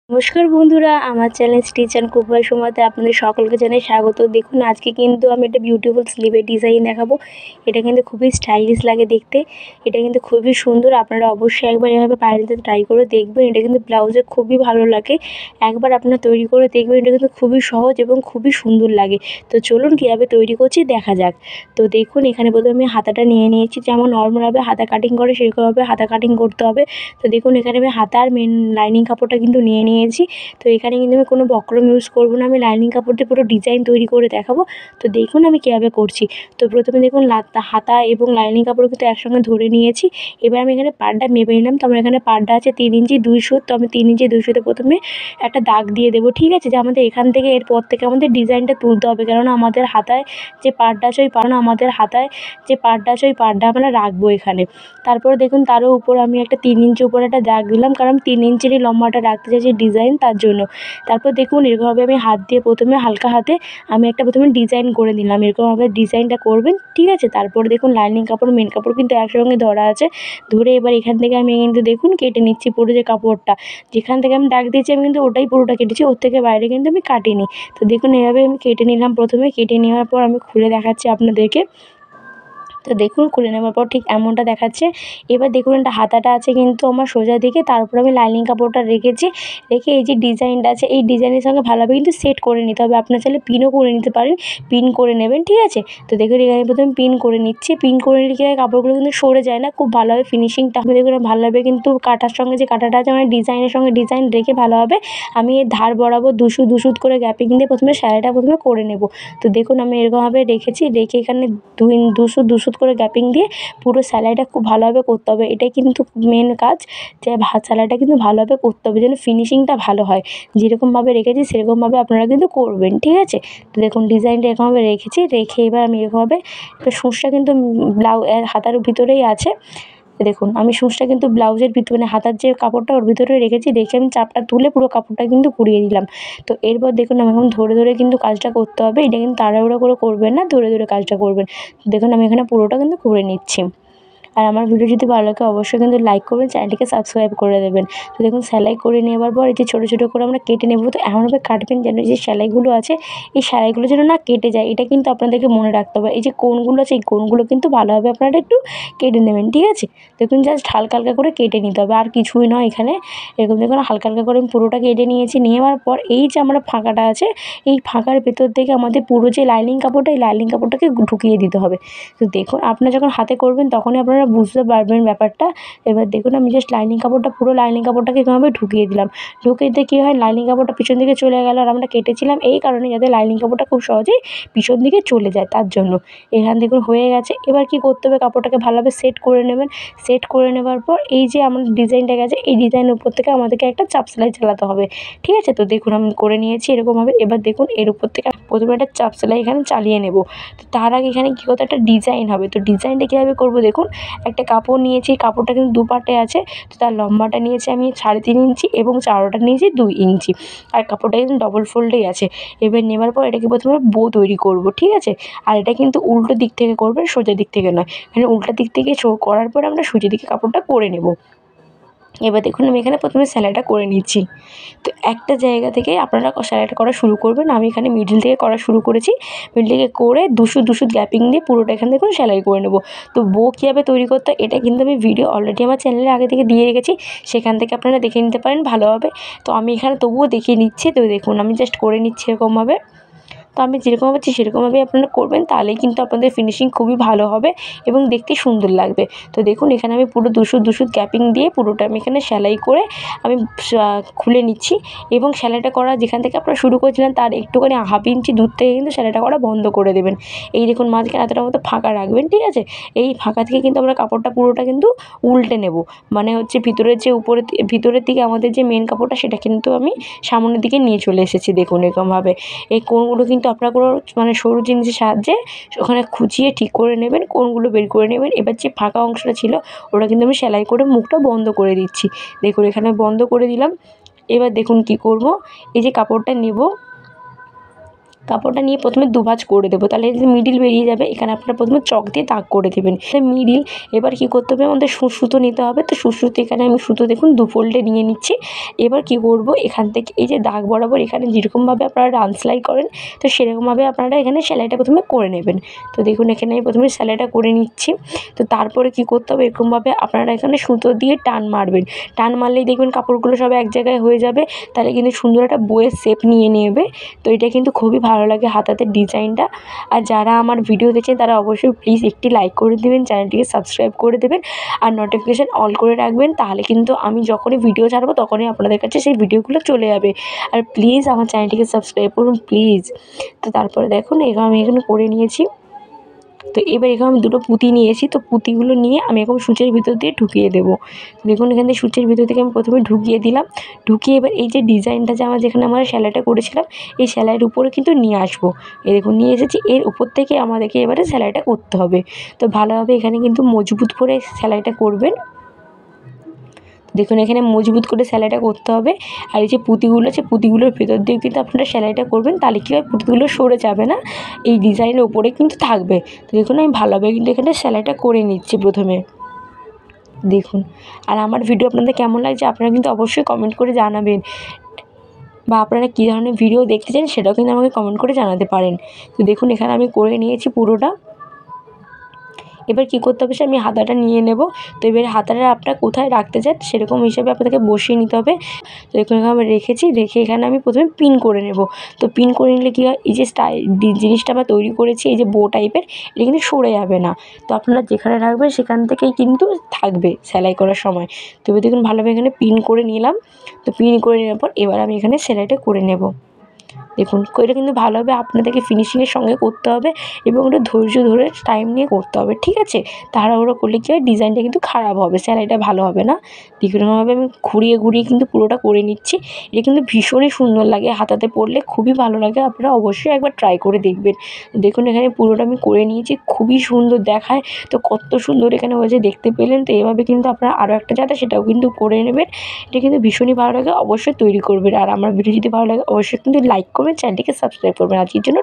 নমস্কার বন্ধুরা, আমার channel stitch and cook by সোমাতে আপনাদের সকলকে জানাই স্বাগত। দেখুন আজকে কিন্তু আমি একটা বিউটিফুল স্লিভের ডিজাইন দেখাবো। এটা কিন্তু খুবই স্টাইলিশ লাগে দেখতে, এটা কিন্তু খুবই সুন্দর। আপনারা অবশ্যই একবার এভাবে বাড়িতে ট্রাই করে দেখবেন। এটা কিন্তু ব্লাউজে খুবই ভালো লাগে, একবার আপনারা তৈরি করে দেখবেন। এটা কিন্তু খুবই সহজ এবং খুবই সুন্দর লাগে। তো চলুন কীভাবে তৈরি করছি দেখা যাক। তো দেখুন এখানে প্রথমে আমি হাতাটা নিয়ে নিয়েছি, যেমন নর্মালভাবে হাতা কাটিং করে সেরকমভাবে হাতা কাটিং করতে হবে। তো দেখুন এখানে আমি হাতা আর মেন লাইনিং কাপড়টা কিন্তু নিয়ে নিয়েছি। তো এখানে কিন্তু আমি কোনো বক্রম ইউজ করব না, আমি লাইনিং কাপড় দিয়ে পুরো ডিজাইন তৈরি করে দেখাবো। তো দেখুন আমি কীভাবে করছি। তো প্রথমে দেখুন হাতা এবং লাইনিং কাপড় কিন্তু একসঙ্গে ধরে নিয়েছি। এবার আমি এখানে পাড়টা মেপে নিলাম। তো আমার এখানে পাড়টা আছে 3 ইঞ্চি 2 সুত। তো আমি 3 ইঞ্চি 2 সুতে প্রথমে একটা দাগ দিয়ে দেবো, ঠিক আছে? যে আমাদের এখান থেকে এরপর থেকে আমাদের ডিজাইনটা তুলতে হবে, কেননা আমাদের হাতায় যে পাড়টা আছে ওই পাড়টা আমরা রাখবো এখানে। তারপরে দেখুন তারও উপর আমি একটা 3 ইঞ্চি উপরে একটা দাগ দিলাম, কারণ 3 ইঞ্চিরই লম্বাটা রাখতে চাইছি ডিজাইন, তার জন্য। তারপর দেখুন এরকমভাবে আমি হাত দিয়ে প্রথমে হালকা হাতে আমি একটা প্রথমে ডিজাইন করে নিলাম। এরকমভাবে ডিজাইনটা করবেন, ঠিক আছে? তারপরে দেখুন লাইনিং কাপড় মেন কাপড় কিন্তু একসঙ্গে ধরা আছে। ধরে এবার এখান থেকে আমি কিন্তু দেখুন কেটে নিচ্ছি পুরো যে কাপড়টা, যেখান থেকে আমি দাগ দিয়েছি আমি কিন্তু ওটাই পুরোটা কেটেছি, ওর থেকে বাইরে কিন্তু আমি কাটিনি। তো দেখুন এভাবে আমি কেটে নিলাম। প্রথমে কেটে নেওয়ার পর আমি খুলে দেখাচ্ছি আপনাদেরকে। তো দেখুন খুলে নেওয়ার পর ঠিক এমনটা দেখাচ্ছে। এবার দেখুন এটা হাতাটা আছে কিন্তু আমার সোজা দিকে, তার উপরে আমি লাইনিং কাপড়টা রেখেছি। রেখে এই যে ডিজাইনটা আছে এই ডিজাইনের সঙ্গে ভালোভাবে কিন্তু সেট করে নিতে হবে। আপনারা চাইলে পিনও করে নিতে পারেন, পিন করে নেবেন, ঠিক আছে? তো দেখুন এখানে প্রথমে পিন করে নিচ্ছি। পিন করে নিলে কি হয়, কাপড়গুলো কিন্তু সরে যায় না, খুব ভালোভাবে ফিনিশিংটা হবে। দেখুন ভালোভাবে কিন্তু কাটার সঙ্গে যে কাটাটা আছে মানে ডিজাইনের সঙ্গে ডিজাইন রেখে ভালোভাবে আমি এর ধার বরাবর 2 সুত করে গ্যাপিং দিয়ে প্রথমে সেলাইটা করে নেব। তো দেখুন আমি এরকমভাবে রেখেছি, রেখে এখানে 2 সুত করে গ্যাপিং দিয়ে পুরো সেলাইটা খুব ভালোভাবে করতে হবে। এটাই কিন্তু মেন কাজ, যে সেলাইটা কিন্তু ভালোভাবে করতে হবে যেন ফিনিশিংটা ভালো হয়। যেরকমভাবে রেখেছি সেরকমভাবে আপনারা কিন্তু করবেন, ঠিক আছে? তো দেখুন ডিজাইনটা এরকমভাবে রেখেছি, রেখে এবার আমি এরকমভাবে সূচটা কিন্তু হাতার ভিতরেই আছে। দেখুন আমি সূচটা কিন্তু ব্লাউজের মানে হাতার যে কাপড়টা ওর ভিতরে রেখেছি, রেখে আমি চাপটা তুলে পুরো কাপড়টা কিন্তু কুড়িয়ে দিলাম। তো এরপর দেখুন আমি এখন ধরে ধরে কিন্তু কাজটা করতে হবে। এটা কিন্তু তাড়াহুড়ো করে করবেন না, ধরে ধরে কাজটা করবেন। দেখুন আমি এখানে পুরোটা কিন্তু করে নিচ্ছি। আর আমার ভিডিও যদি ভালো লাগে অবশ্যই কিন্তু লাইক করবেন, চ্যানেলটিকে সাবস্ক্রাইব করে দেবেন। তো দেখুন সেলাই করে নেওয়ার পর এই যে ছোটো ছোটো করে আমরা কেটে নেব। তো এমনভাবে কাটবেন যেন যে সেলাইগুলো আছে এই সেলাইগুলো যেন না কেটে যায়, এটা কিন্তু আপনাদেরকে মনে রাখতে হবে। এই যে কোণগুলো আছে এই কোণগুলো কিন্তু ভালোভাবে আপনারা একটু কেটে নেবেন, ঠিক আছে? দেখুন জাস্ট হালকা হালকা করে কেটে নিতে হবে, আর কিছুই নয় এখানে। এরকম দেখুন হালকা হালকা করে আমি পুরোটা কেটে নিয়েছি। নেওয়ার পর এই যে আমরা ফাঁকাটা আছে এই ফাঁকার ভেতর থেকে আমাদের পুরো যে লাইনিং কাপড়টা এই লাইনিং কাপড়টাকে ঢুকিয়ে দিতে হবে। তো দেখুন আপনারা যখন হাতে করবেন তখনই আপনারা বুঝতে পারবেন ব্যাপারটা। এবার দেখুন আমি জাস্ট পুরো লাইনিং কাপড়টাকে এভাবে ঢুকিয়ে দিলাম। ঢুকিয়ে দিতে কী হয়, লাইনিং কাপড়টা পিছন দিকে চলে গেল। আর আমরা কেটেছিলাম এই কারণে যাতে লাইনিং কাপড়টা খুব সহজেই পিছন দিকে চলে যায়, তার জন্য। এখান দেখুন হয়ে গেছে। এবার কী করতে হবে, কাপড়টাকে ভালোভাবে সেট করে নেবেন। সেট করে নেওয়ার পর এই যে আমার ডিজাইনটা গেছে এই ডিজাইনের উপর থেকে আমাদেরকে একটা চাপ সেলাই চালাতে হবে, ঠিক আছে? তো দেখুন আমি করে নিয়েছি এরকমভাবে। এবার দেখুন এর উপর থেকে প্রথমে একটা চাপ সেলাই এখানে চালিয়ে নেব। তো তার আগে এখানে কী করতে একটা ডিজাইন হবে। তো ডিজাইনটা কীভাবে করবো দেখুন, একটা কাপড় নিয়েছি, কাপড়টা কিন্তু 2 পার্টে আছে। তো তার লম্বাটা নিয়েছি আমি 3.5 ইঞ্চি এবং চওড়াটা নিয়েছি 2 ইঞ্চি। আর কাপড়টা কিন্তু ডবল ফোল্ডেই আছে। এবার নেওয়ার পর এটাকে প্রথমে বো তৈরি করব, ঠিক আছে? আর এটা কিন্তু উল্টো দিক থেকে করবেন, সোজা দিক থেকে নয়। এখানে উল্টা দিক থেকে করার পর আমরা সোজা দিকে কাপড়টা করে নেব। এবার দেখুন আমি এখানে প্রথমে সেলাইটা করে নিচ্ছি। তো একটা জায়গা থেকে আপনারা সেলাইটা করা শুরু করবেন। আমি এখানে মিডল থেকে করা শুরু করেছি। মিডল থেকে করে 2 সুত গ্যাপিং দিয়ে পুরোটা এখান থেকে সেলাই করে নেব। তো বো কীভাবে তৈরি করতে হয় এটা কিন্তু আমি ভিডিও অলরেডি আমার চ্যানেলে আগে থেকে দিয়ে রেখেছি, সেখান থেকে আপনারা দেখে নিতে পারেন ভালোভাবে। তো আমি এখানে তবুও দেখিয়ে নিচ্ছি। তো দেখুন আমি জাস্ট করে নিচ্ছি এরকমভাবে। তো আমি যেরকম পাচ্ছি সেরকমভাবেই আপনারা করবেন, তাহলেই কিন্তু আপনাদের ফিনিশিং খুবই ভালো হবে এবং দেখতে সুন্দর লাগবে। তো দেখুন এখানে আমি পুরো 2 সুত গ্যাপিং দিয়ে পুরোটা আমি এখানে সেলাই করে আমি খুলে নিচ্ছি। এবং সেলাইটা করা যেখান থেকে আপনারা শুরু করেছিলেন তার একটুখানি 1/2 ইঞ্চি দূর থেকে কিন্তু সেলাইটা করা বন্ধ করে দেবেন। এই দেখুন মাঝখানে এতটার মতো ফাঁকা রাখবেন, ঠিক আছে? এই ফাঁকা থেকে কিন্তু আমরা কাপড়টা পুরোটা কিন্তু উল্টে নেব। মানে হচ্ছে ভিতরের দিকে আমাদের যে মেন কাপড়টা সেটা কিন্তু আমি সামনের দিকে নিয়ে চলে এসেছি। দেখুন এরকমভাবে এই কোণগুলো কিন্তু আপনারা কোনো মানে সরু জিনিসের সাহায্যে ওখানে খুঁচিয়ে ঠিক করে নেবেন, কোণগুলো বের করে নেবেন। এবার যে ফাঁকা অংশটা ছিল ওটা কিন্তু আমি সেলাই করে মুখটা বন্ধ করে দিচ্ছি। দেখুন এখানে বন্ধ করে দিলাম। এবার দেখুন কী করব, এই যে কাপড়টা নেব কাপড়টা নিয়ে প্রথমে দুভাঁজ করে দেবো, তাহলে যে মিডিল বেরিয়ে যাবে। এখানে আপনারা প্রথমে চক দিয়ে দাগ করে দেবেন মিডিল। এবার কী করতে হবে, আমাদের সুতো নিতে হবে। তো সুতো এখানে আমি সুতো দেখুন 2 ফোল্ডে নিয়ে নিচ্ছি। এবার কী করব, এখান থেকে এই যে দাগ বরাবর এখানে যেরকমভাবে আপনারা রান সেলাই করেন, তো সেরকমভাবে আপনারা এখানে সেলাইটা প্রথমে করে নেবেন। তো দেখুন এখানে আমি প্রথমে সেলাইটা করে নিচ্ছি। তো তারপরে কী করতে হবে, এরকমভাবে আপনারা এখানে সুতো দিয়ে টান মারবেন। টান মারলেই দেখবেন কাপড়গুলো সব এক জায়গায় হয়ে যাবে, তাহলে কিন্তু সুন্দর একটা বইয়ের শেপ নিয়ে নেবে। তো এটা কিন্তু খুবই ভালো লাগে হাতাতে ডিজাইনটা। আর যারা আমার ভিডিও দেখছেন তারা অবশ্যই প্লিজ একটি লাইক করে দেবেন, চ্যানেলটিকে সাবস্ক্রাইব করে দেবেন আর নোটিফিকেশান অল করে রাখবেন। তাহলে কিন্তু আমি যখনই ভিডিও ছাড়বো তখনই আপনাদের কাছে সেই ভিডিওগুলো চলে যাবে। আর প্লিজ আমার চ্যানেলটিকে সাবস্ক্রাইব করুন প্লিজ। তো তারপরে দেখুন আমি এখানে করে নিয়েছি। তো এবার এখানে আমি 2টো পুঁতি নিয়েছি। তো পুঁতিগুলো নিয়ে আমি এখন সূচের ভিতর দিয়ে ঢুকিয়ে দেবো। দেখুন এখান থেকে সূচের ভিতর থেকে আমি প্রথমে ঢুকিয়ে দিলাম। ঢুকিয়ে এবার এই যে ডিজাইনটা যে যেখানে আমরা সেলাইটা করেছিলাম, এই সেলাইয়ের উপরে কিন্তু নিয়ে আসবো। এই দেখুন নিয়ে এসেছি। এর উপর থেকে আমাদেরকে এবারে সেলাইটা করতে হবে। তো ভালোভাবে এখানে কিন্তু মজবুত করে সেলাইটা করবেন। দেখুন এখানে মজবুত করে সেলাইটা করতে হবে। আর এই যে পুঁতিগুলো আছে, পুঁতিগুলোর ভেতর দিয়ে কিন্তু আপনারা সেলাইটা করবেন, তাহলে কী হয়, পুঁতিগুলো সরে যাবে না, এই ডিজাইনের ওপরে কিন্তু থাকবে। তো দেখুন আমি ভালোভাবে কিন্তু এখানে সেলাইটা করে নিচ্ছি প্রথমে। দেখুন আর আমার ভিডিও আপনাদের কেমন লাগছে আপনারা কিন্তু অবশ্যই কমেন্ট করে জানাবেন, বা আপনারা কী ধরনের ভিডিও দেখতে চান সেটাও কিন্তু আমাকে কমেন্ট করে জানাতে পারেন। তো দেখুন এখানে আমি করে নিয়েছি পুরোটা। এবার কী করতে হবে, আমি হাতাটা নিয়ে নেব। তো এবার হাতাটা আপনারা কোথায় রাখতে চান সেরকম হিসাবে আপনাদেরকে বসিয়ে নিতে হবে। তো এখানে আমি রেখেছি, রেখে এখানে আমি প্রথমে পিন করে নেব। তো পিন করে নিলে কী হয়, এই যে জিনিসটা আমরা তৈরি করেছি, এই যে বো টাইপের, এটা কিন্তু সরে যাবে না। তো আপনারা যেখানে রাখবেন সেখান থেকেই কিন্তু থাকবে সেলাই করার সময়। তো এবার দেখুন ভালোভাবে এখানে পিন করে নিলাম। তো পিন করে নেওয়ার পর এবার আমি এখানে সেলাইটা করে নেব। দেখুন এটা কিন্তু ভালোভাবে আপনাদেরকে ফিনিশিংয়ের সঙ্গে করতে হবে এবং ওটা ধৈর্য ধরে টাইম নিয়ে করতে হবে, ঠিক আছে? তাড়াহুড়ো করলে কী হয়, ডিজাইনটা কিন্তু খারাপ হবে, সেলাইটা ভালো হবে না। এরকমভাবে আমি ঘুরিয়ে ঘুরিয়ে কিন্তু পুরোটা করে নিচ্ছি। এটা কিন্তু ভীষণই সুন্দর লাগে, হাতাতে পরলে খুবই ভালো লাগে। আপনারা অবশ্যই একবার ট্রাই করে দেখবেন। দেখুন এখানে পুরোটা আমি করে নিয়েছি, খুবই সুন্দর দেখায়। তো কত সুন্দর এখানে হয়েছে দেখতে পেলেন। তো এভাবে কিন্তু আপনারা আরও একটা জায়গা সেটাও কিন্তু করে নেবেন। এটা কিন্তু ভীষণই ভালো লাগে, অবশ্যই তৈরি করবেন। আর আমার ভিডিও যদি ভালো লাগে অবশ্যই কিন্তু লাইক করবেন, চ্যানেলটিকে সাবস্ক্রাইব করবেন। আজকের জন্য